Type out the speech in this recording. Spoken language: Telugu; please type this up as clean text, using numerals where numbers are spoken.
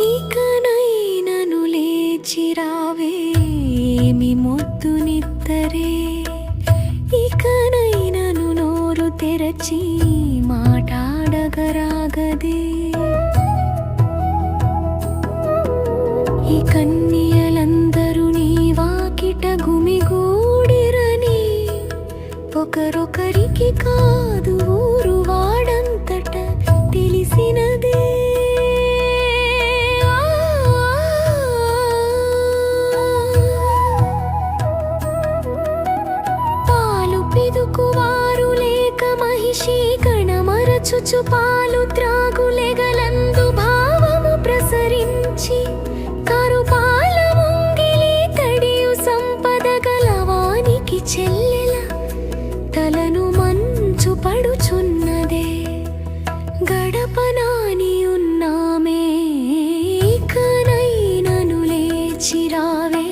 ఇకనైనను లేచిరావేమి మొద్దు నిద్దరే, ఇకనైనను నోరు తెరచి మాటాడగరాగదే. ఈ కన్యలందరూ నీ వాకిట గుమిగూడిరని, ఒకరొకరికి కాదు ఊరు వాడంతట తెలిసినదే. పాలు పిదుకువారు లేక మహిషి కణమరచుచు పాలు త్రాగులెగలందు భావము ప్రసరించి, కరుపాల ముంగిలి తడియు సంపద గలవానికి చెల్లెల తలను మంచు పడుచున్నదే. గడపనాని ఉన్నామే, ఇకనైనను లేచిరావే.